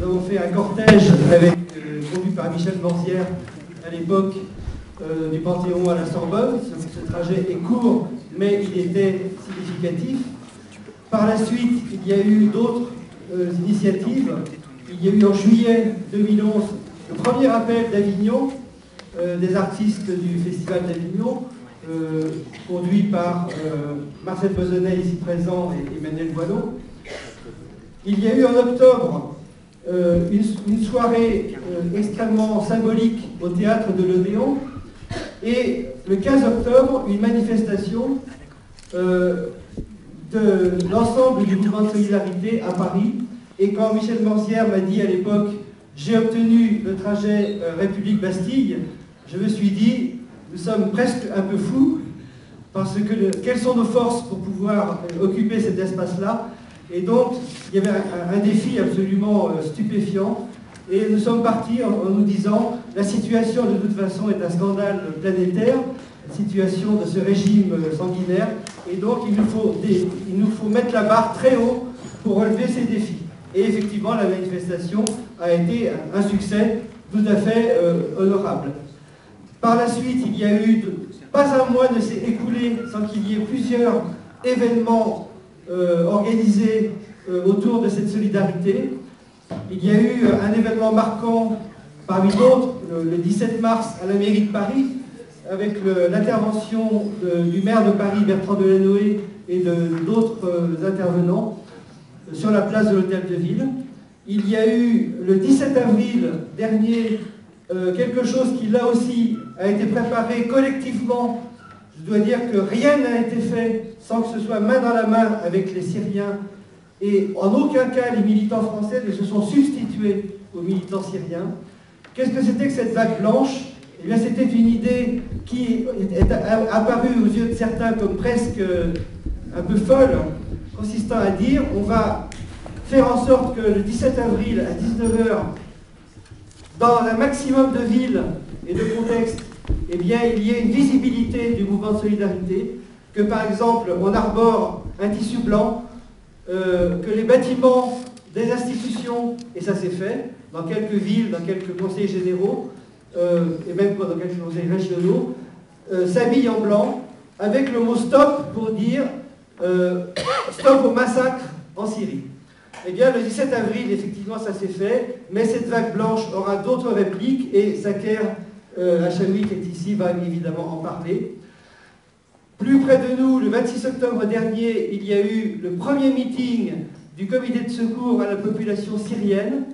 Nous avons fait un cortège conduit par Michel Morzière à l'époque du Panthéon à la Sorbonne. Ce trajet est court, mais il était significatif. Par la suite, il y a eu d'autres initiatives. Il y a eu en juillet 2011 le premier appel d'Avignon, des artistes du Festival d'Avignon, conduit par Marcel Bozonnet, ici présent, et Emmanuel Boileau. Il y a eu en octobre une soirée extrêmement symbolique au théâtre de l'Odéon, et le 15 octobre, une manifestation de l'ensemble du mouvement de solidarité à Paris. Et quand Michel Morzière m'a dit à l'époque « j'ai obtenu le trajet République-Bastille », je me suis dit « nous sommes presque un peu fous, parce que quelles sont nos forces pour pouvoir occuper cet espace-là ?» Et donc, il y avait un défi absolument stupéfiant. Et nous sommes partis en nous disant « la situation de toute façon est un scandale planétaire, la situation de ce régime sanguinaire, et donc il nous faut mettre la barre très haut pour relever ces défis. » Et effectivement, la manifestation a été un succès tout à fait honorable. Par la suite, il y a eu, pas un mois ne s'est écoulé sans qu'il y ait plusieurs événements organisés autour de cette solidarité. Il y a eu un événement marquant, parmi d'autres, le 17 mars à la mairie de Paris, avec l'intervention du maire de Paris, Bertrand Delanoë, et d'autres intervenants sur la place de l'Hôtel de Ville. Il y a eu le 17 avril dernier quelque chose qui là aussi a été préparé collectivement. Je dois dire que rien n'a été fait sans que ce soit main dans la main avec les Syriens, et en aucun cas les militants français ne se sont substitués aux militants syriens. Qu'est-ce que c'était que cette vague blanche? Eh bien, c'était une idée qui est apparue aux yeux de certains comme presque un peu folle, consistant à dire on va faire en sorte que le 17 avril à 19 h, dans un maximum de villes et de contextes, eh bien, il y ait une visibilité du mouvement de solidarité, que par exemple on arbore un tissu blanc, que les bâtiments des institutions, et ça s'est fait, dans quelques villes, dans quelques conseils généraux, et même dans quelques conseils régionaux, s'habillent en blanc, avec le mot stop pour dire stop au massacre en Syrie. Eh bien, le 17 avril, effectivement, ça s'est fait, mais cette vague blanche aura d'autres répliques, et Saker Hachaoui, qui est ici, va évidemment en parler. Plus près de nous, le 26 octobre dernier, il y a eu le premier meeting du comité de secours à la population syrienne,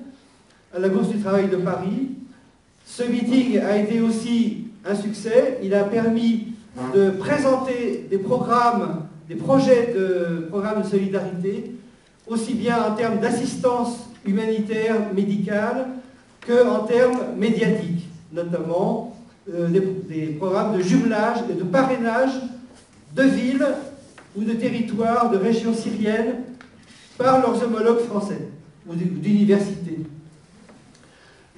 à la Bourse du Travail de Paris. Ce meeting a été aussi un succès. Il a permis de présenter des projets de solidarité, aussi bien en termes d'assistance humanitaire, médicale, qu'en termes médiatiques, notamment des programmes de jumelage et de parrainage de villes ou de territoires, de régions syriennes, par leurs homologues français ou d'universités.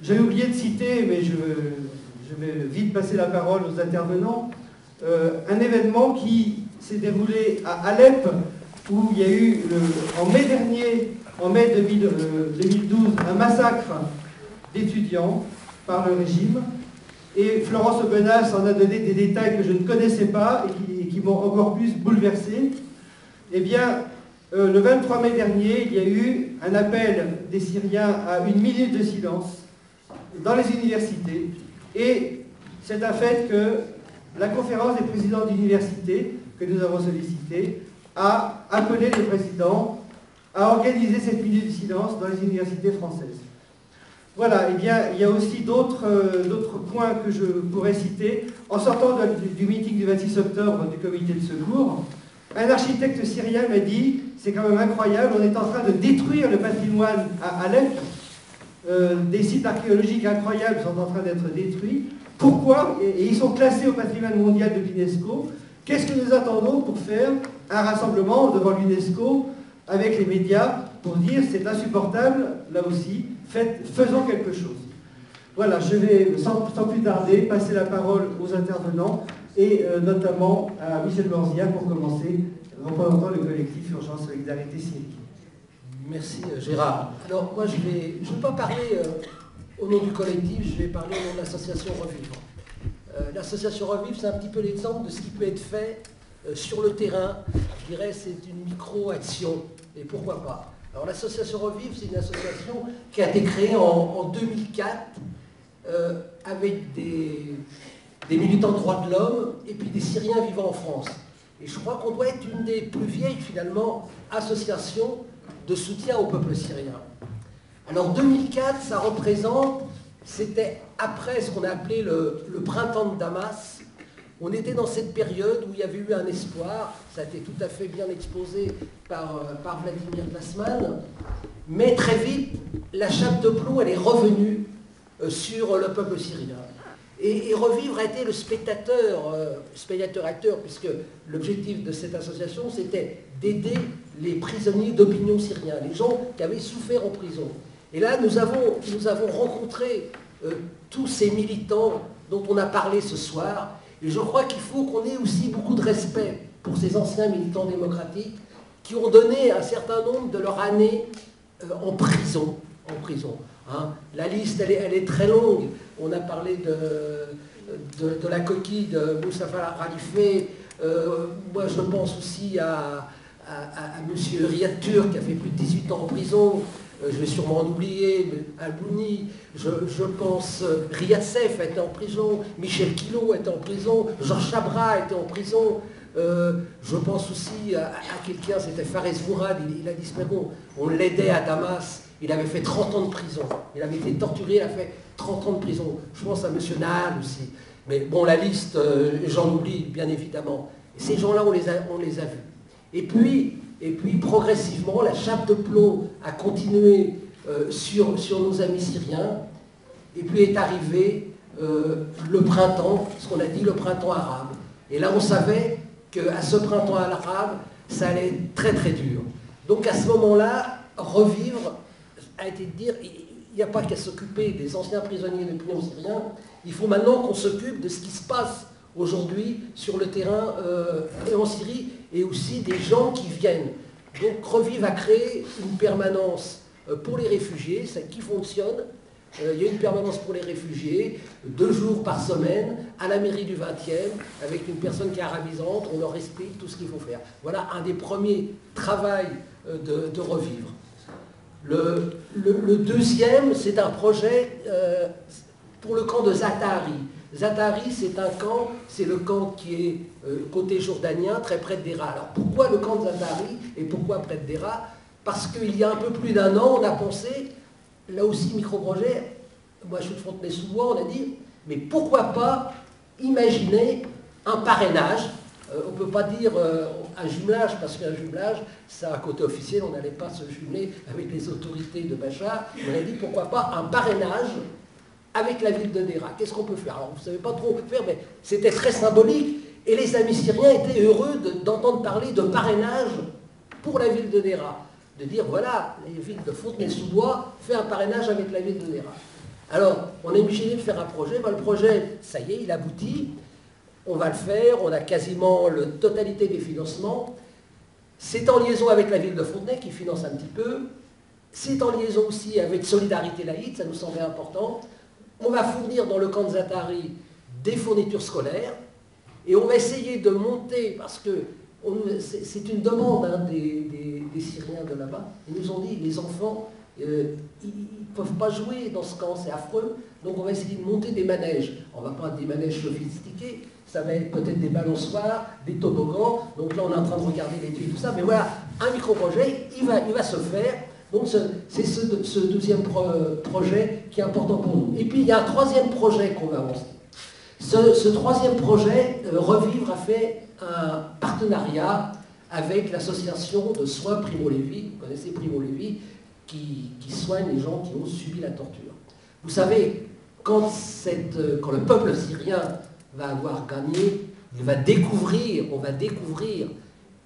J'avais oublié de citer, mais je vais vite passer la parole aux intervenants, un événement qui s'est déroulé à Alep, où il y a eu, en mai dernier, en mai 2012, un massacre d'étudiants par le régime. Et Florence Aubenas en a donné des détails que je ne connaissais pas et qui m'ont encore plus bouleversé. Eh bien, le 23 mai dernier, il y a eu un appel des Syriens à 1 minute de silence dans les universités. Et c'est un fait que la conférence des présidents d'université, que nous avons sollicité, a appelé les présidents à organiser cette minute de silence dans les universités françaises. Voilà, eh bien, il y a aussi d'autres points que je pourrais citer. En sortant du meeting du 26 octobre du comité de secours, un architecte syrien m'a dit « c'est quand même incroyable, on est en train de détruire le patrimoine à Alep, des sites archéologiques incroyables sont en train d'être détruits. Pourquoi? Et ils sont classés au patrimoine mondial de l'UNESCO. Qu'est-ce que nous attendons pour faire un rassemblement devant l'UNESCO avec les médias pour dire c'est insupportable, là aussi, faisons quelque chose. » Voilà, je vais sans plus tarder passer la parole aux intervenants et notamment à Michel Morzière pour commencer, représentant le collectif Urgence Solidarité Syrie. Merci Gérard. Alors moi je vais pas parler au nom du collectif, je vais parler au nom de l'association Revivre. L'association Revivre, c'est un petit peu l'exemple de ce qui peut être fait sur le terrain. Je dirais c'est une micro-action, et pourquoi pas. Alors l'association Revivre, c'est une association qui a été créée en 2004 avec des militants de droits de l'homme et puis des Syriens vivant en France. Et je crois qu'on doit être une des plus vieilles, finalement, associations de soutien au peuple syrien. Alors 2004, ça représente, c'était après ce qu'on a appelé le printemps de Damas. On était dans cette période où il y avait eu un espoir, ça a été tout à fait bien exposé par Vladimir Glassman, mais très vite, la chape de plomb, elle est revenue sur le peuple syrien. Et Revivre a été le spectateur-acteur, puisque l'objectif de cette association, c'était d'aider les prisonniers d'opinion syriens, les gens qui avaient souffert en prison. Et là, nous avons rencontré tous ces militants dont on a parlé ce soir, et je crois qu'il faut qu'on ait aussi beaucoup de respect pour ces anciens militants démocratiques qui ont donné un certain nombre de leurs années en prison. Hein. La liste, elle est très longue. On a parlé de la coquille de Moustapha Khalife. Moi, je pense aussi à M. Riyad Turk, qui a fait plus de 18 ans en prison. Je vais sûrement en oublier, Albouni. Je pense Riyad Seif a été en prison. Michel Kilo était en prison. Georges Chabra était en prison. Je pense aussi à quelqu'un, c'était Fares Mourad, il a disparu. On l'aidait à Damas. Il avait fait 30 ans de prison. Il avait été torturé, il a fait 30 ans de prison. Je pense à M. Nahal aussi. Mais bon, la liste, j'en oublie, bien évidemment. Et ces gens-là, on les a vus. Et puis, progressivement, la chape de plomb a continué sur nos amis syriens. Et puis est arrivé le printemps, ce qu'on a dit, le printemps arabe. Et là, on savait qu'à ce printemps arabe, ça allait être très, très dur. Donc, à ce moment-là, Revivre a été de dire, il n'y a pas qu'à s'occuper des anciens prisonniers d'opinion syriens, il faut maintenant qu'on s'occupe de ce qui se passe aujourd'hui sur le terrain et en Syrie, et aussi des gens qui viennent. Donc Revivre a créé une permanence pour les réfugiés, ça qui fonctionne. Il y a une permanence pour les réfugiés, 2 jours par semaine, à la mairie du 20e, avec une personne qui est arabisante, on leur explique tout ce qu'il faut faire. Voilà un des premiers travaux de Revivre. Le deuxième, c'est un projet pour le camp de Zatari. Zatari, c'est un camp, c'est le camp qui est côté jordanien, très près de Dera. Alors pourquoi le camp de Zatari et pourquoi près de Dera? Parce qu'il y a un peu plus d'1 an, on a pensé, là aussi micro-projet, moi je suis de Fontenay-sous-Bois, on a dit, mais pourquoi pas imaginer un parrainage. On ne peut pas dire un jumelage, parce qu'un jumelage, ça a un côté officiel, on n'allait pas se jumeler avec les autorités de Bachar. On a dit pourquoi pas un parrainage avec la ville de Dera. Qu'est-ce qu'on peut faire? Alors vous ne savez pas trop faire, mais c'était très symbolique. Et les amis syriens étaient heureux d'entendre parler de parrainage pour la ville de Dera. De dire, voilà, la ville de Fontenay-sous-Bois fait un parrainage avec la ville de Dera. Alors, on est obligé de faire un projet. Ben, le projet, ça y est, il aboutit. On va le faire, on a quasiment la totalité des financements. C'est en liaison avec la ville de Fontenay qui finance un petit peu. C'est en liaison aussi avec Solidarité Laïque, ça nous semblait important. On va fournir dans le camp de Zatari des fournitures scolaires. Et on va essayer de monter, parce que c'est une demande hein, des Syriens de là-bas. Ils nous ont dit, les enfants, ils ne peuvent pas jouer dans ce camp, c'est affreux. Donc on va essayer de monter des manèges. On ne va pas des manèges sophistiqués, ça va être peut-être des balançoires, des toboggans. Donc là on est en train de regarder l'étude et tout ça. Mais voilà, un micro-projet, il va se faire. Donc c'est ce deuxième projet qui est important pour nous. Et puis il y a un troisième projet qu'on va avancer. Ce troisième projet, Revivre a fait un partenariat avec l'association de soins Primo Levi. Vous connaissez Primo Levi, qui soigne les gens qui ont subi la torture. Vous savez, quand le peuple syrien va avoir gagné, on va découvrir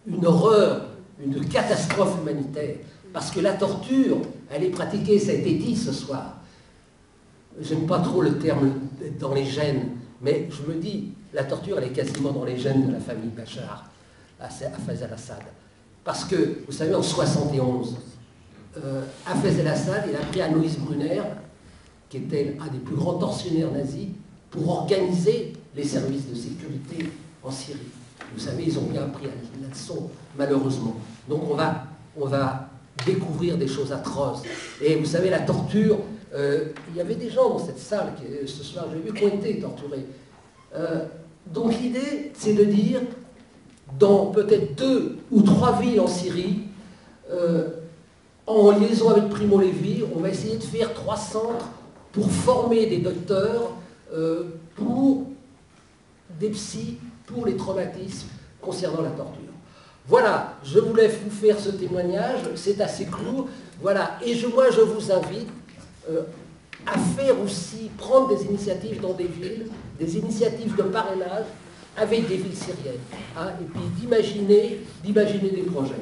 une horreur, une catastrophe humanitaire. Parce que la torture, elle est pratiquée, ça a été dit ce soir. J'aime pas trop le terme dans les gènes, mais je me dis, la torture, elle est quasiment dans les gènes de la famille Bachar, à Hafez al-Assad. Parce que, vous savez, en 71, Hafez el-Assad, il a pris Alois Brunner, qui était un des plus grands tortionnaires nazis, pour organiser les services de sécurité en Syrie. Vous savez, ils ont bien appris la leçon, malheureusement. Donc on va découvrir des choses atroces. Et vous savez, la torture, il y avait des gens dans cette salle, ce soir, j'ai vu, qui ont été torturés. Donc l'idée, c'est de dire, dans peut-être 2 ou 3 villes en Syrie, en liaison avec Primo Levi, on va essayer de faire 3 centres pour former des docteurs, pour des psys, pour les traumatismes concernant la torture. Voilà, je voulais vous faire ce témoignage, c'est assez court. Voilà, et moi je vous invite à faire aussi, prendre des initiatives dans des villes, des initiatives de parrainage avec des villes syriennes, hein, et puis d'imaginer des projets.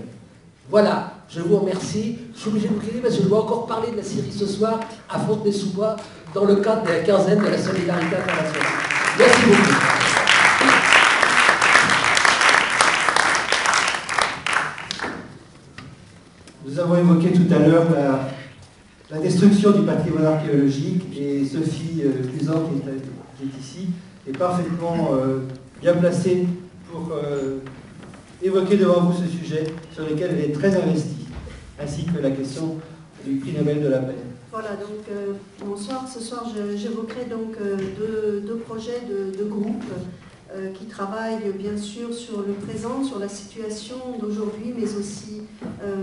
Voilà, je vous remercie. Je suis obligé de vous quitter parce que je dois encore parler de la Syrie ce soir à Fontenay-sous-Bois dans le cadre de la quinzaine de la solidarité internationale. Merci beaucoup. Nous avons évoqué tout à l'heure la destruction du patrimoine archéologique et Sophie Cluzan, qui est ici, est parfaitement bien placée pour évoquer devant vous ce sujet sur lequel elle est très investie, ainsi que la question du prix Nobel de la paix. Voilà, donc bonsoir. Ce soir, j'évoquerai donc deux projets de groupe qui travaillent bien sûr sur le présent, sur la situation d'aujourd'hui, mais aussi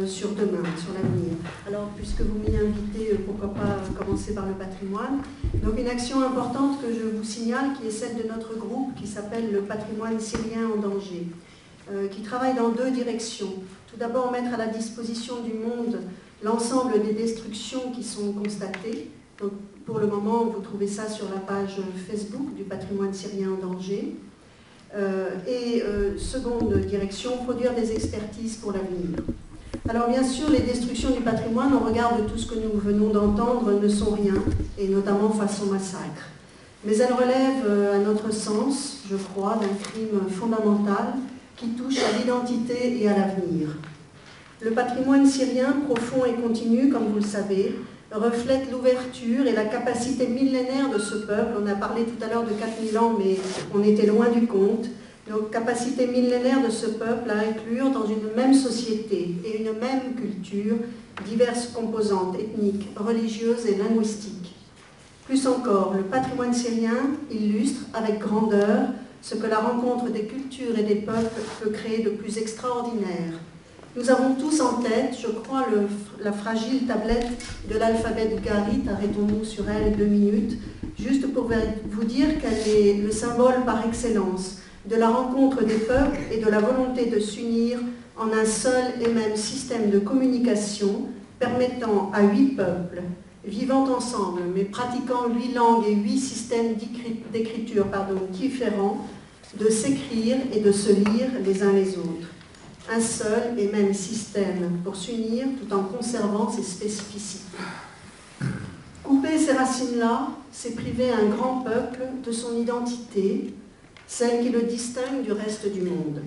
sur demain, sur l'avenir. Alors, puisque vous m'y invitez, pourquoi pas commencer par le patrimoine. Donc, une action importante que je vous signale, qui est celle de notre groupe, qui s'appelle le patrimoine syrien en danger, qui travaille dans 2 directions. Tout d'abord, mettre à la disposition du monde l'ensemble des destructions qui sont constatées. Donc, pour le moment, vous trouvez ça sur la page Facebook du patrimoine syrien en danger. Seconde direction, produire des expertises pour l'avenir. Alors bien sûr, les destructions du patrimoine, au regard de tout ce que nous venons d'entendre, ne sont rien, et notamment face au massacre. Mais elles relèvent, à notre sens, je crois, d'un crime fondamental qui touche à l'identité et à l'avenir. Le patrimoine syrien, profond et continu, comme vous le savez, reflète l'ouverture et la capacité millénaire de ce peuple. On a parlé tout à l'heure de 4000 ans, mais on était loin du compte. Donc, capacité millénaire de ce peuple à inclure dans une même société et une même culture diverses composantes ethniques, religieuses et linguistiques. Plus encore, le patrimoine syrien illustre avec grandeur ce que la rencontre des cultures et des peuples peut créer de plus extraordinaire. Nous avons tous en tête, je crois, la fragile tablette de l'alphabet Ugarit, arrêtons-nous sur elle 2 minutes, juste pour vous dire qu'elle est le symbole par excellence de la rencontre des peuples et de la volonté de s'unir en un seul et même système de communication permettant à 8 peuples, vivant ensemble, mais pratiquant 8 langues et 8 systèmes d'écriture différents, de s'écrire et de se lire les uns les autres. Un seul et même système pour s'unir tout en conservant ses spécificités. Couper ces racines-là, c'est priver un grand peuple de son identité, celle qui le distingue du reste du monde.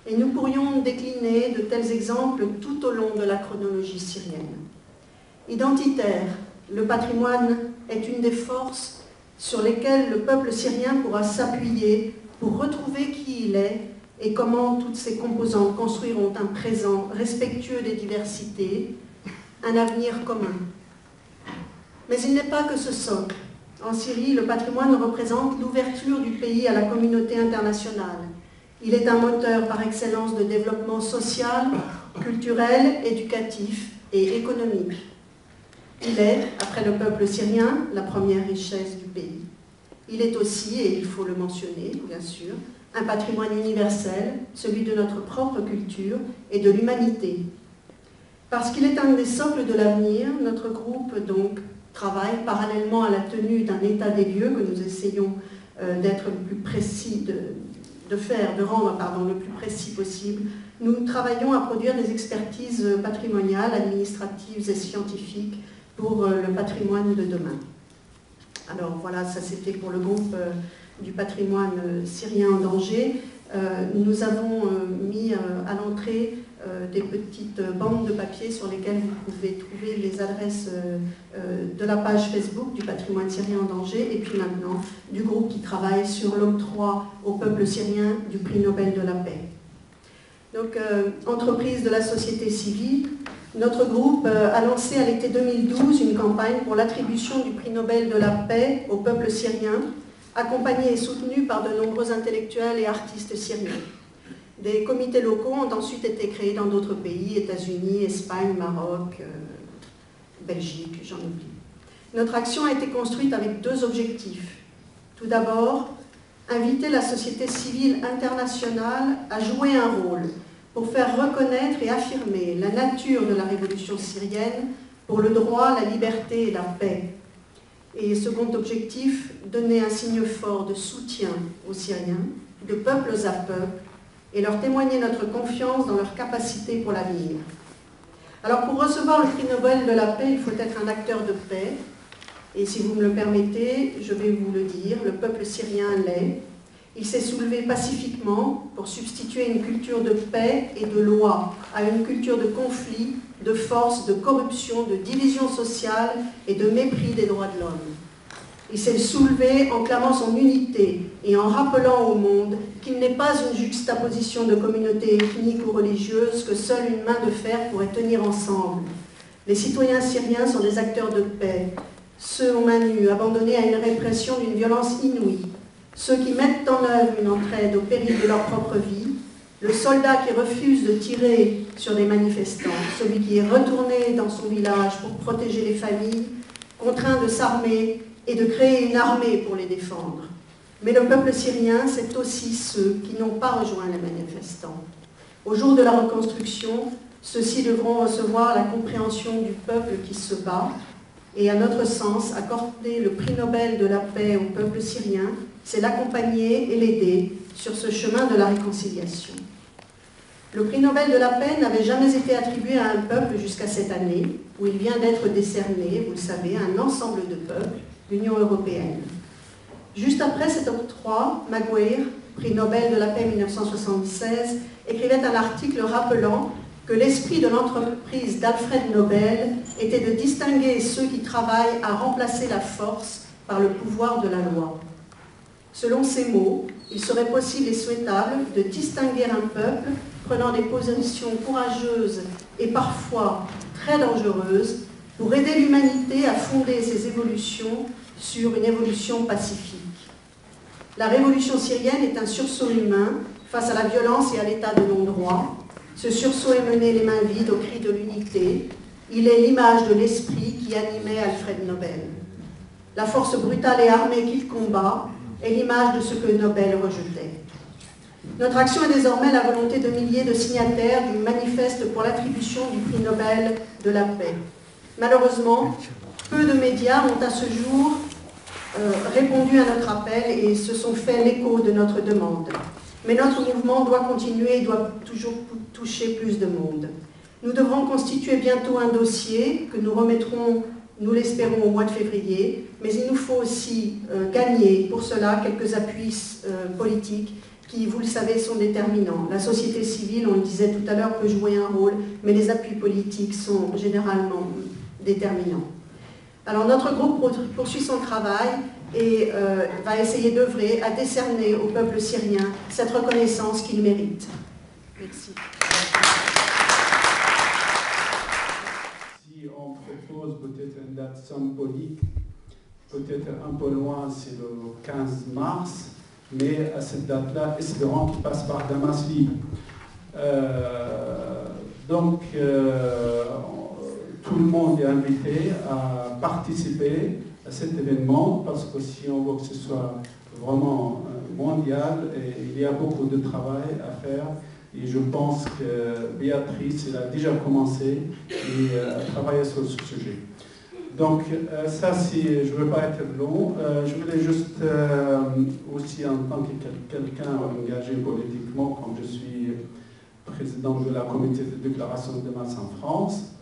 Et nous pourrions décliner de tels exemples tout au long de la chronologie syrienne. Identitaire, le patrimoine est une des forces sur lesquelles le peuple syrien pourra s'appuyer pour retrouver qui il est et comment toutes ces composantes construiront un présent respectueux des diversités, un avenir commun. Mais il n'est pas que ce socle. En Syrie, le patrimoine représente l'ouverture du pays à la communauté internationale. Il est un moteur par excellence de développement social, culturel, éducatif et économique. Il est, après le peuple syrien, la première richesse du pays. Il est aussi, et il faut le mentionner, bien sûr, un patrimoine universel, celui de notre propre culture et de l'humanité. Parce qu'il est un des socles de l'avenir, notre groupe donc travaille parallèlement à la tenue d'un état des lieux que nous essayons d'être le plus précis, de rendre le plus précis possible. Nous travaillons à produire des expertises patrimoniales, administratives et scientifiques pour le patrimoine de demain. Alors voilà, ça c'était pour le groupe du patrimoine syrien en danger. Nous avons mis à l'entrée des petites bandes de papier sur lesquelles vous pouvez trouver les adresses de la page Facebook du patrimoine syrien en danger et puis maintenant du groupe qui travaille sur l'octroi au peuple syrien du prix Nobel de la paix. Donc, entreprise de la société civile, notre groupe a lancé à l'été 2012 une campagne pour l'attribution du prix Nobel de la paix au peuple syrien, accompagné et soutenu par de nombreux intellectuels et artistes syriens. Des comités locaux ont ensuite été créés dans d'autres pays, États-Unis, Espagne, Maroc, Belgique, j'en oublie. Notre action a été construite avec deux objectifs. Tout d'abord, inviter la société civile internationale à jouer un rôle pour faire reconnaître et affirmer la nature de la révolution syrienne pour le droit, la liberté et la paix. Et second objectif, donner un signe fort de soutien aux Syriens, de peuples à peuples, et leur témoigner notre confiance dans leur capacité pour l'avenir. Alors pour recevoir le prix Nobel de la paix, il faut être un acteur de paix. Et si vous me le permettez, je vais vous le dire, le peuple syrien l'est. Il s'est soulevé pacifiquement pour substituer une culture de paix et de loi à une culture de conflit, de force, de corruption, de division sociale et de mépris des droits de l'homme. Il s'est soulevé en clamant son unité et en rappelant au monde qu'il n'est pas une juxtaposition de communautés ethniques ou religieuses que seule une main de fer pourrait tenir ensemble. Les citoyens syriens sont des acteurs de paix, ceux aux mains nues, abandonnés à une répression d'une violence inouïe, ceux qui mettent en œuvre une entraide au péril de leur propre vie, le soldat qui refuse de tirer sur des manifestants, celui qui est retourné dans son village pour protéger les familles, contraint de s'armer et de créer une armée pour les défendre. Mais le peuple syrien, c'est aussi ceux qui n'ont pas rejoint les manifestants. Au jour de la reconstruction, ceux-ci devront recevoir la compréhension du peuple qui se bat, et à notre sens, accorder le prix Nobel de la paix au peuple syrien, c'est l'accompagner et l'aider sur ce chemin de la réconciliation. Le prix Nobel de la paix n'avait jamais été attribué à un peuple jusqu'à cette année, où il vient d'être décerné, vous le savez, à un ensemble de peuples, l'Union européenne. Juste après cet octroi, Maguire, prix Nobel de la paix 1976, écrivait un article rappelant que l'esprit de l'entreprise d'Alfred Nobel était de distinguer ceux qui travaillent à remplacer la force par le pouvoir de la loi. Selon ces mots, il serait possible et souhaitable de distinguer un peuple prenant des positions courageuses et parfois très dangereuses pour aider l'humanité à fonder ses évolutions sur une évolution pacifique. La révolution syrienne est un sursaut humain face à la violence et à l'état de non-droit. Ce sursaut est mené les mains vides au cri de l'unité. Il est l'image de l'esprit qui animait Alfred Nobel. La force brutale et armée qu'il combat est l'image de ce que Nobel rejetait. Notre action est désormais la volonté de milliers de signataires du manifeste pour l'attribution du prix Nobel de la paix. Malheureusement, peu de médias ont à ce jour répondu à notre appel et se sont fait l'écho de notre demande. Mais notre mouvement doit continuer et doit toujours toucher plus de monde. Nous devrons constituer bientôt un dossier que nous remettrons, nous l'espérons, au mois de février, mais il nous faut aussi gagner pour cela quelques appuis politiques qui, vous le savez, sont déterminants. La société civile, on le disait tout à l'heure, peut jouer un rôle, mais les appuis politiques sont généralement déterminants. Alors notre groupe poursuit son travail et va essayer d'œuvrer à décerner au peuple syrien cette reconnaissance qu'il mérite. Merci. Si on propose peut-être une date symbolique, peut-être un peu loin, c'est le 15 mars, mais à cette date-là, espérons qu'il passe par Damas libre. Donc, tout le monde est invité à participer à cet événement, parce que si on veut que ce soit vraiment mondial, il y a beaucoup de travail à faire, et je pense que Béatrice, elle a déjà commencé à travailler sur ce sujet. Donc ça, je ne veux pas être long, je voulais juste aussi, en tant que quelqu'un engagé politiquement, comme je suis président de la comité de déclaration de masse en France,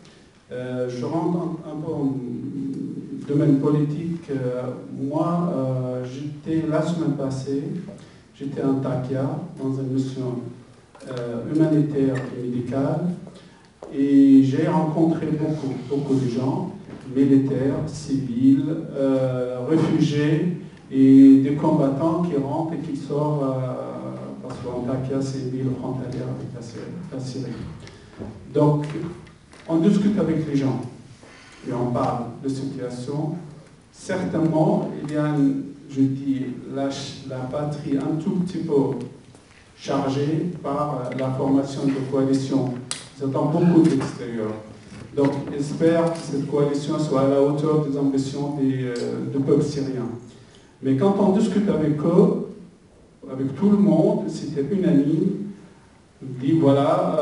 je rentre un peu en domaine politique. Moi, j'étais la semaine passée, j'étais en Takia, dans une mission humanitaire et médical. Et j'ai rencontré beaucoup de gens, militaires, civils, réfugiés et des combattants qui rentrent et qui sortent, parce qu'Antakya, c'est une ville frontalière avec la Syrie. Donc, on discute avec les gens et on parle de situation. Certainement, il y a, je dis, la patrie un tout petit peu chargée par la formation de coalition. J'attends beaucoup de l'extérieur. Donc, j'espère que cette coalition soit à la hauteur des ambitions du peuple syrien. Mais quand on discute avec eux, avec tout le monde, c'était unanime. On dit, voilà,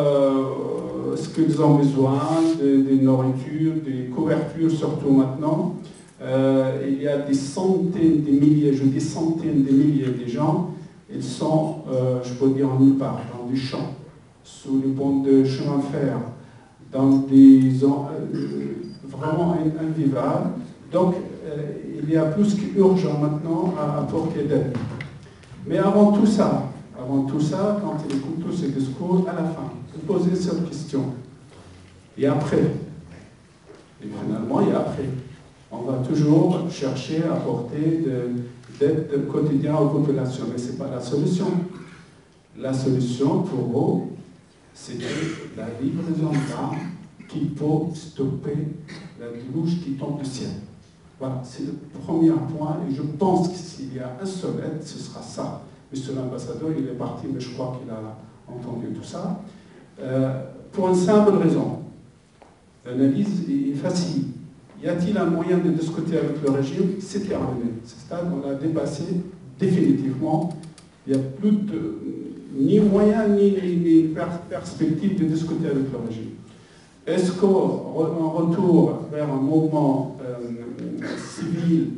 ce qu'ils ont besoin, de nourriture, des couvertures, surtout maintenant. Il y a des centaines de milliers, je dis centaines de milliers de gens, ils sont, je peux dire, nulle part, dans des champs, sous les ponts de chemin de fer, dans des zones vraiment invivables. Donc, il y a plus qu'urgent maintenant à apporter d'aide. Mais avant tout ça, quand il écoute tous ces discours, à la fin, il poser cette question. Et après, et finalement, et après, on va toujours chercher à apporter d'aide quotidienne aux populations, mais ce n'est pas la solution. La solution pour eux, c'était la livraison d'armes qui peut stopper la déluge qui tombe du ciel. Voilà, c'est le premier point, et je pense que s'il y a un seul aide, ce sera ça. Monsieur l'ambassadeur, il est parti, mais je crois qu'il a entendu tout ça. Pour une simple raison. L'analyse est facile. Y a-t-il un moyen de discuter avec le régime? C'est terminé. Ce stade, on l'a dépassé définitivement. Il n'y a plus ni moyen ni perspective de discuter avec le régime. Est-ce qu'en retour vers un mouvement civil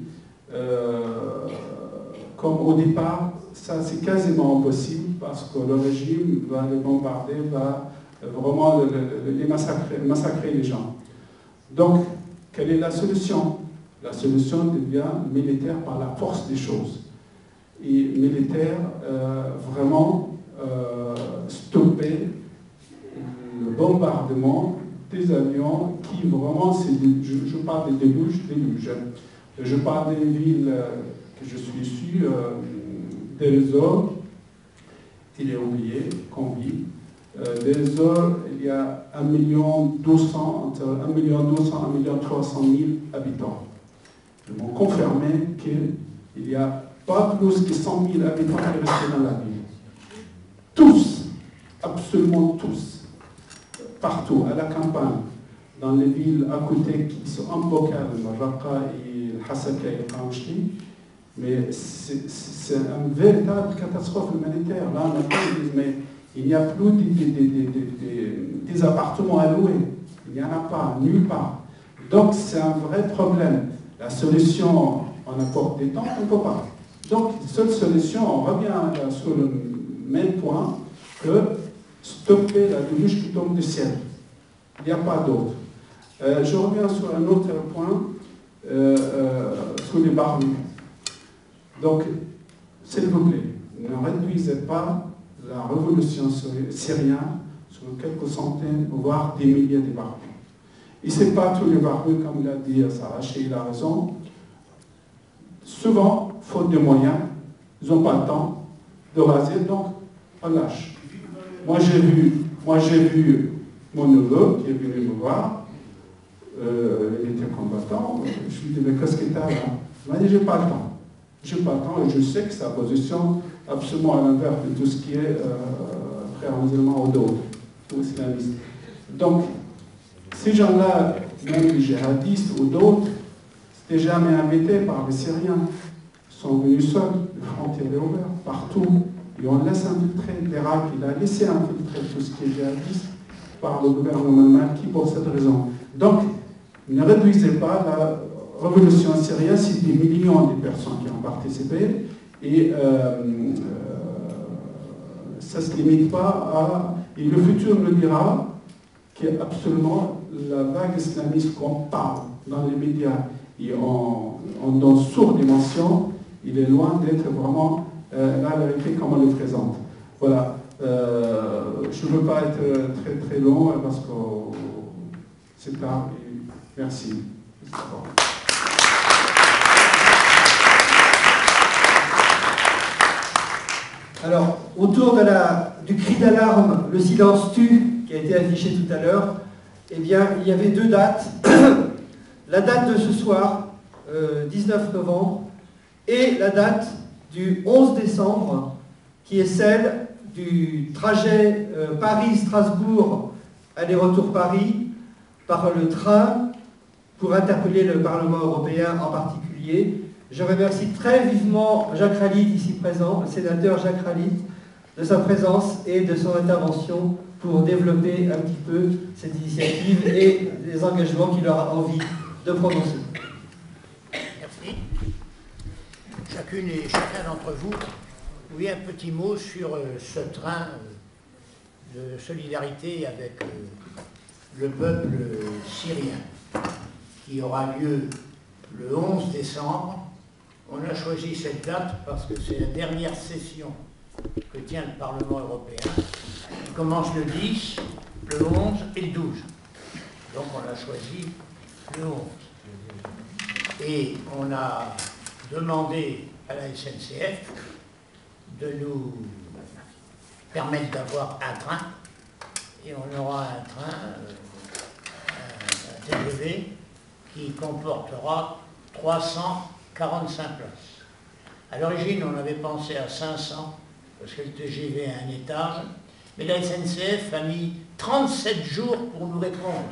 comme au départ, ça c'est quasiment impossible parce que le régime va les bombarder, va vraiment les massacrer les gens. Donc, quelle est la solution? La solution devient militaire par la force des choses. Et militaire, vraiment stopper le bombardement des avions qui vraiment, je parle des déluges. Je parle des villes que je suis issu, des Ors, il est oublié, qu'on vit. Des Ors, il y a 1 200 000, entre 1 300 000 habitants. Ils m'ont confirmé qu'il n'y a pas plus que 100 000 habitants qui restent dans la ville. Tous, absolument tous, partout, à la campagne, dans les villes à côté qui sont en bocal, Raqqa et Hasaka et Qamishli, mais c'est une véritable catastrophe humanitaire. Là, maintenant, ils disent, mais il n'y a plus des appartements à louer. Il n'y en a pas, nulle part. Donc, c'est un vrai problème. La solution, on apporte des temps, on ne peut pas. Donc, la seule solution, on revient sur le même point, que stopper la déluge qui tombe du ciel. Il n'y a pas d'autre. Je reviens sur un autre point, sur les barbus. Donc, s'il vous plaît, ne réduisez pas la révolution syrienne sur quelques centaines, voire des milliers de barbus. Et ce n'est pas tous les barbus, comme l'a dit Sarach, et il a raison. Souvent, faute de moyens, ils n'ont pas le temps de raser, donc on lâche. Moi, j'ai vu mon neveu qui est venu me voir. Il était combattant. Je lui ai dit, mais qu'est-ce que tu as là? Il m'a dit, j'ai pas le temps. J'ai pas le temps et je sais que sa position absolument à l'inverse de tout ce qui est frère musulman ou d'autres, ou islamistes. Donc, ces gens-là, même les djihadistes ou d'autres, n'étaient jamais invités par les Syriens. Ils sont venus seuls, les frontières étaient ouvertes, partout. Et on laisse infiltrer. L'Irak, il a laissé infiltrer tout ce qui est djihadiste par le gouvernement maliki pour cette raison. Donc, ne réduisez pas la révolution syrienne, c'est des millions de personnes qui ont participé. Et ça ne se limite pas à... Et le futur nous dira qu'absolument la vague islamiste qu'on parle dans les médias et dans surdimension, il est loin d'être vraiment la vérité comme on le présente. Voilà. je ne veux pas être très très long parce que c'est tard. Merci. Alors, autour du cri d'alarme, le silence tue, qui a été affiché tout à l'heure, eh bien, il y avait 2 dates. La date de ce soir, 19 novembre, et la date du 11 décembre, qui est celle du trajet Paris-Strasbourg, aller-retour Paris, par le train, pour interpeller le Parlement européen en particulier. Je remercie très vivement Jacques Ralite, ici présent, le sénateur Jacques Ralite, de sa présence et de son intervention pour développer un petit peu cette initiative et les engagements qu'il aura envie de prononcer. Merci. Chacune et chacun d'entre vous, oui, un petit mot sur ce train de solidarité avec le peuple syrien qui aura lieu le 11 décembre. On a choisi cette date parce que c'est la dernière session que tient le Parlement européen. Il commence le 10, le 11 et le 12. Donc on a choisi le 11. Et on a demandé à la SNCF de nous permettre d'avoir un train. Et on aura un train, un TGV, qui comportera 345 places. À l'origine, on avait pensé à 500, parce que le TGV a un étage, mais la SNCF a mis 37 jours pour nous répondre.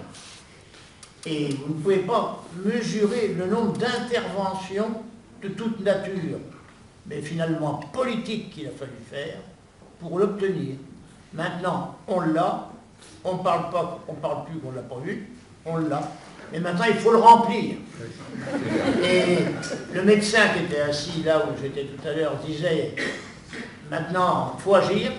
Et vous ne pouvez pas mesurer le nombre d'interventions de toute nature, mais finalement politique qu'il a fallu faire pour l'obtenir. Maintenant, on l'a, on ne parle plus qu'on ne l'a pas vu, on l'a. Mais maintenant, il faut le remplir. Et le médecin qui était assis là où j'étais tout à l'heure disait, maintenant, il faut agir.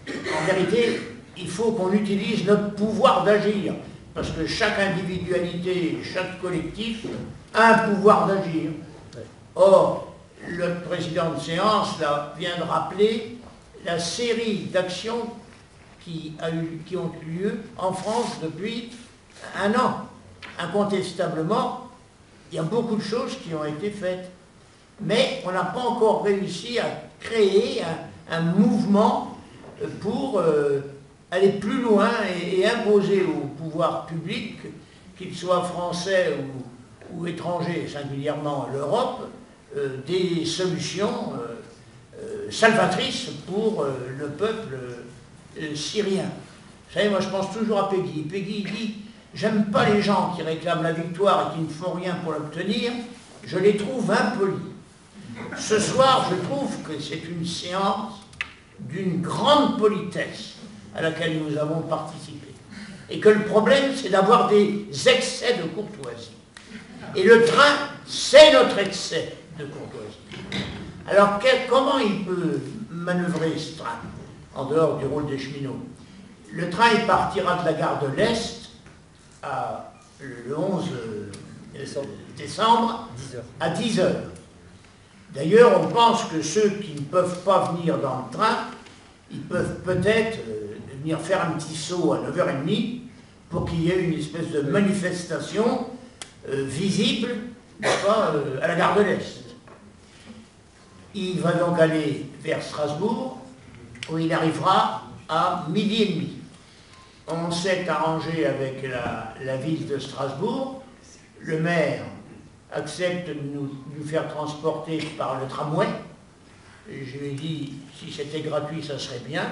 En vérité, il faut qu'on utilise notre pouvoir d'agir. Parce que chaque individualité, chaque collectif a un pouvoir d'agir. Or, le président de séance là, vient de rappeler la série d'actions qui ont eu lieu en France depuis un an. Incontestablement, il y a beaucoup de choses qui ont été faites. Mais on n'a pas encore réussi à créer un mouvement pour aller plus loin et imposer au pouvoir public, qu'il soit français ou étranger, singulièrement l'Europe, des solutions salvatrices pour le peuple syrien. Vous savez, moi je pense toujours à Peggy. Peggy dit, j'aime pas les gens qui réclament la victoire et qui ne font rien pour l'obtenir, je les trouve impolis. Ce soir, je trouve que c'est une séance d'une grande politesse à laquelle nous avons participé. Et que le problème, c'est d'avoir des excès de courtoisie. Et le train, c'est notre excès de courtoisie. Alors, comment il peut manœuvrer ce train, en dehors du rôle des cheminots? Le train, il partira de la gare de l'Est le 11 décembre à 10 h. D'ailleurs, on pense que ceux qui ne peuvent pas venir dans le train, ils peuvent peut-être venir faire un petit saut à 9h30 pour qu'il y ait une espèce de manifestation visible, n'est-ce pas, à la gare de l'Est. Il va donc aller vers Strasbourg, où il arrivera à 12h30. On s'est arrangé avec la ville de Strasbourg. Le maire accepte de nous faire transporter par le tramway. Et je lui ai dit, si c'était gratuit, ça serait bien.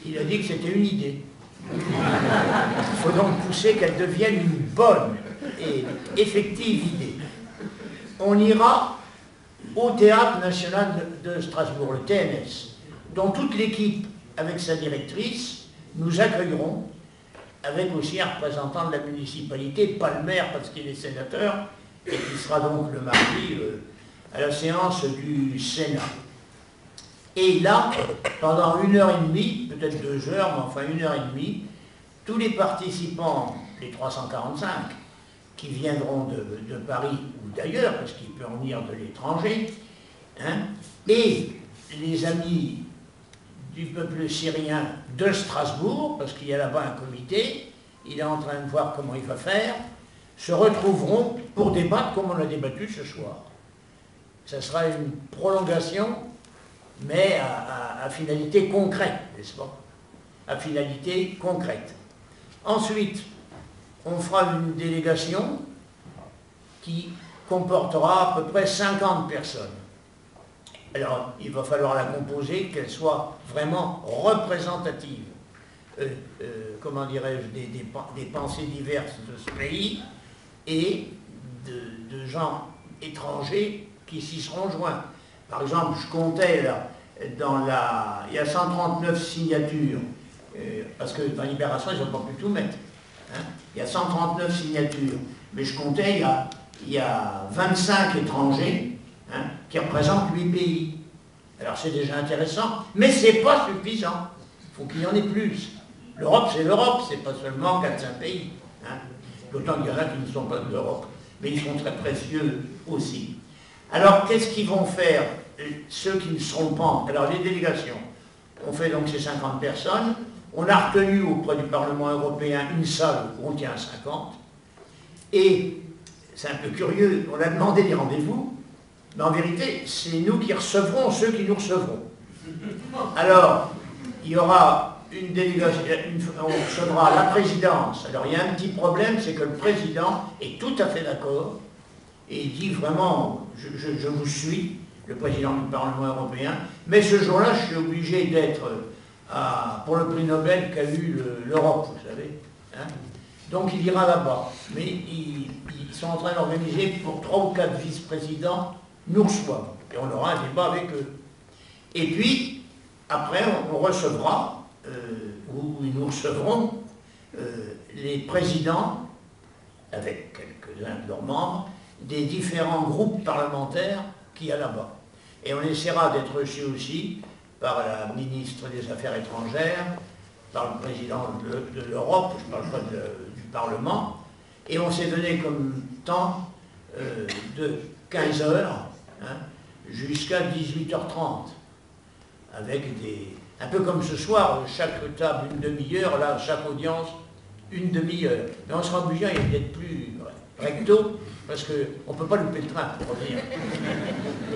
Il a dit que c'était une idée. Il faut donc pousser qu'elle devienne une bonne et effective idée. On ira au Théâtre National de Strasbourg, le TNS, dont toute l'équipe, avec sa directrice, nous accueillerons, avec aussi un représentant de la municipalité, pas le maire parce qu'il est sénateur, et qui sera donc le mardi à la séance du Sénat. Et là, pendant 1h30, peut-être 2 heures, mais enfin 1h30, tous les participants, les 345, qui viendront de Paris ou d'ailleurs, parce qu'il peut en venir de l'étranger, hein, et les amis du peuple syrien de Strasbourg, parce qu'il y a là-bas un comité, il est en train de voir comment il va faire, se retrouveront pour débattre comme on a débattu ce soir. Ça sera une prolongation, mais à finalité concrète, n'est-ce pas? À finalité concrète. Ensuite, on fera une délégation qui comportera à peu près 50 personnes. Alors, il va falloir la composer, qu'elle soit vraiment représentative, comment dirais-je, des pensées diverses de ce pays et de gens étrangers qui s'y seront joints. Par exemple, je comptais là, il y a 139 signatures, parce que dans Libération, ils n'ont pas pu tout mettre. Hein. Il y a 139 signatures, mais je comptais, il y a 25 étrangers, hein, qui représentent 8 pays. Alors c'est déjà intéressant, mais ce n'est pas suffisant. Il faut qu'il y en ait plus. L'Europe, c'est l'Europe, c'est pas seulement 4-5 pays. Hein. D'autant qu'il y en a qui ne sont pas de l'Europe, mais ils sont très précieux aussi. Alors qu'est-ce qu'ils vont faire, ceux qui ne seront pas? Alors les délégations, on fait donc ces 50 personnes, on a retenu auprès du Parlement européen une salle où on tient 50, et c'est un peu curieux, on a demandé des rendez-vous, mais en vérité, c'est nous qui recevrons ceux qui nous recevront. Alors, il y aura une délégation, on recevra la présidence. Alors, il y a un petit problème, c'est que le président est tout à fait d'accord, et il dit vraiment, je vous suis, le président du Parlement européen, mais ce jour-là, je suis obligé d'être pour le prix Nobel qu'a eu l'Europe, vous savez. Hein. Donc, il ira là-bas. Mais ils sont en train d'organiser pour 3 ou 4 vice-présidents nous reçoivent. Et on aura un débat avec eux. Et puis, après, on recevra, ou ils nous recevront, les présidents, avec quelques-uns de leurs membres, des différents groupes parlementaires qu'il y a là-bas. Et on essaiera d'être reçus aussi par la ministre des Affaires étrangères, par le président de l'Europe, je ne parle pas du Parlement, et on s'est donné comme temps de 15 heures, hein, jusqu'à 18h30, avec un peu comme ce soir, chaque table une demi-heure, là, chaque audience une demi-heure. Mais on sera obligé d'être plus recto, parce qu'on ne peut pas louper le train pour revenir.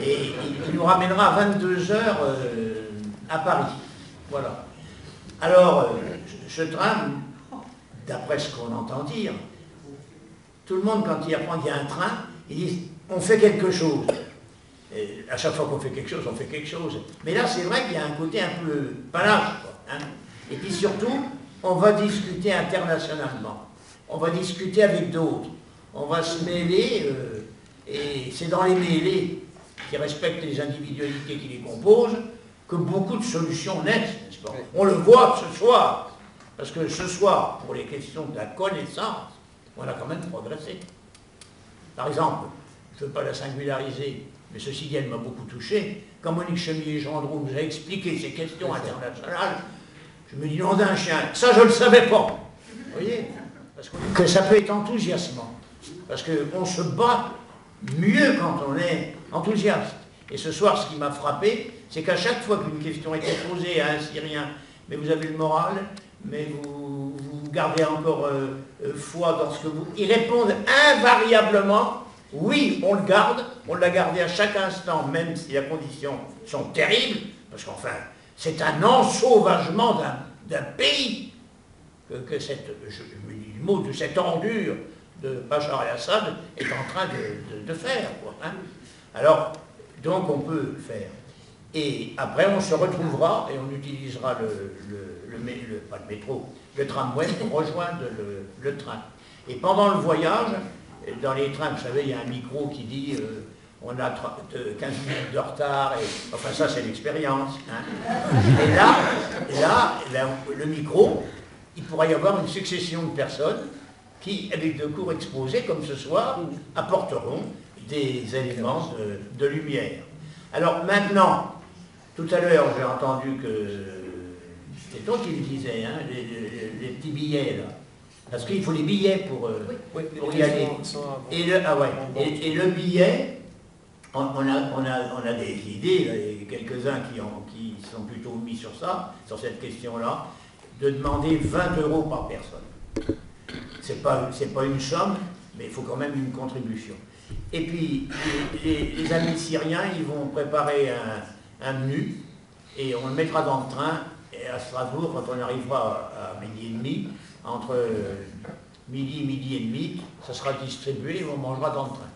Et il nous ramènera à 22h à Paris. Voilà. Alors, ce train, d'après ce qu'on entend dire, tout le monde, quand il apprend qu'il y a un train, il dit on fait quelque chose. Et à chaque fois qu'on fait quelque chose, on fait quelque chose. Mais là, c'est vrai qu'il y a un côté un peu panache, quoi, hein. Et puis surtout, on va discuter internationalement. On va discuter avec d'autres. On va se mêler, et c'est dans les mêlées qui respectent les individualités qui les composent que beaucoup de solutions naissent, n'est-ce pas? On le voit ce soir, parce que ce soir, pour les questions de la connaissance, on a quand même progressé. Par exemple, je ne veux pas la singulariser, mais ceci dit, elle m'a beaucoup touché. Quand Monique Chemillé-Gendreau nous a expliqué ces questions internationales, je me dis, nom d'un chien, ça je ne le savais pas. Vous voyez? Parce que ça peut être enthousiasmant. Parce qu'on se bat mieux quand on est enthousiaste. Et ce soir, ce qui m'a frappé, c'est qu'à chaque fois qu'une question était posée à un Syrien, mais vous avez le moral, mais vous gardez encore foi dans ce que vous... Ils répondent invariablement, oui, on le garde, on l'a gardé à chaque instant, même si les conditions sont terribles, parce qu'enfin, c'est un ensauvagement d'un pays que cette, je me dis le mot, de cette ordure de Bachar el-Assad est en train de faire, quoi, hein. Alors, donc on peut faire. Et après, on se retrouvera et on utilisera pas le métro, le tramway pour rejoindre le train. Et pendant le voyage, dans les trains, vous savez, il y a un micro qui dit on a 15 minutes de retard, et enfin ça c'est l'expérience. Hein. Et là, le micro, il pourrait y avoir une succession de personnes qui, avec de courts exposés comme ce soir, apporteront des éléments de lumière. Alors maintenant, tout à l'heure j'ai entendu que, c'est toi qui le disais, hein, les petits billets là, parce qu'il faut les billets pour y aller. Et le billet, On a des idées, là, et quelques-uns qui sont plutôt mis sur ça, sur cette question-là, de demander 20 € par personne. C'est pas une somme, mais il faut quand même une contribution. Et puis, les amis syriens, ils vont préparer un menu, et on le mettra dans le train, et à Strasbourg, quand on arrivera à midi et demi, entre midi et demi, ça sera distribué et on mangera dans le train.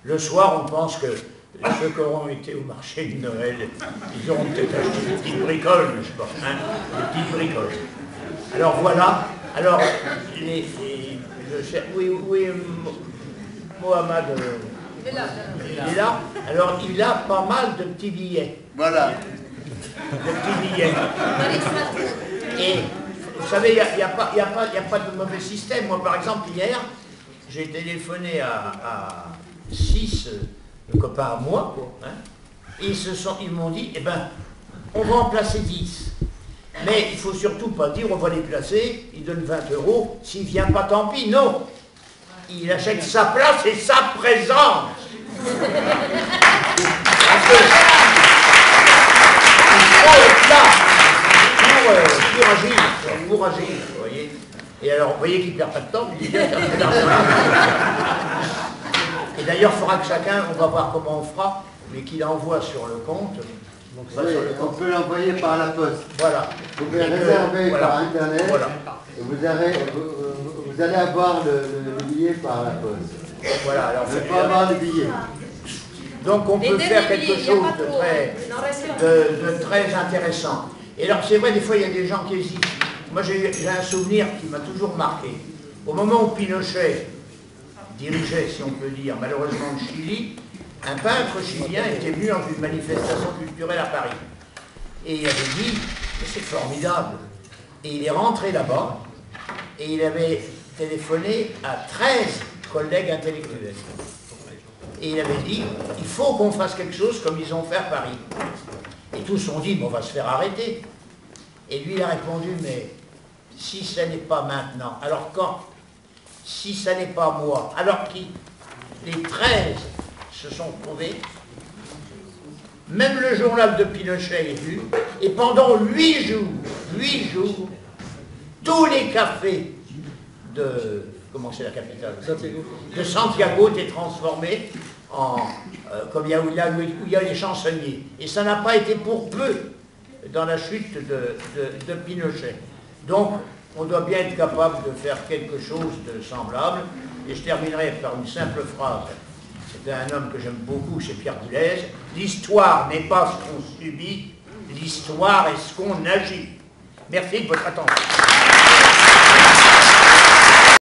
Le soir, on pense que ceux qui auront été au marché de Noël, ils auront peut-être acheté des petites bricoles, je sais pas, hein, des petites bricoles. Alors voilà, alors, oui, Mohamed, il est là. Alors, il a pas mal de petits billets. Voilà. De petits billets. Et, vous savez, il n'y a pas de mauvais système. Moi, par exemple, hier, j'ai téléphoné à 6 copains à moi, quoi, hein, et ils m'ont dit, eh ben, on va en placer 10. Mais il ne faut surtout pas dire, on va les placer, il donne 20 €, s'il ne vient pas, tant pis. Non, il achète sa place et sa présence. Parce que il faut être là pour agir, vous voyez. Et alors, vous voyez qu'il ne perd pas de temps, il dit, et d'ailleurs, il faudra que chacun, on va voir comment on fera, mais qu'il envoie sur le compte. Oui, on peut l'envoyer par la poste. Voilà. Vous pouvez réserver voilà, par Internet, voilà. et vous allez avoir le billet par la poste. Voilà, alors vous ne pouvez pas avoir le billet. Donc on peut faire quelque chose de très intéressant. Et alors c'est vrai, des fois il y a des gens qui hésitent. Moi j'ai un souvenir qui m'a toujours marqué. Au moment où Pinochet dirigeait, si on peut dire, malheureusement le Chili, un peintre chilien était venu dans une manifestation culturelle à Paris. Et il avait dit, mais c'est formidable. Et il est rentré là-bas, et il avait téléphoné à 13 collègues intellectuels. Et il avait dit, il faut qu'on fasse quelque chose comme ils ont fait à Paris. Et tous ont dit, mais on va se faire arrêter. Et lui il a répondu, mais si ce n'est pas maintenant, alors quand? Si ce n'est pas moi, alors qui? Les 13 se sont trouvés. Même le journal de Pinochet est vu. Et pendant 8 jours, tous les cafés de... Comment c'est la capitale? De Santiago étaient transformés en... comme où il y a les chansonniers. Et ça n'a pas été pour peu dans la chute de Pinochet. Donc, on doit bien être capable de faire quelque chose de semblable. Et je terminerai par une simple phrase. C'est un homme que j'aime beaucoup, c'est Pierre Boulez. L'histoire n'est pas ce qu'on subit, l'histoire est ce qu'on agit. Merci de votre attention.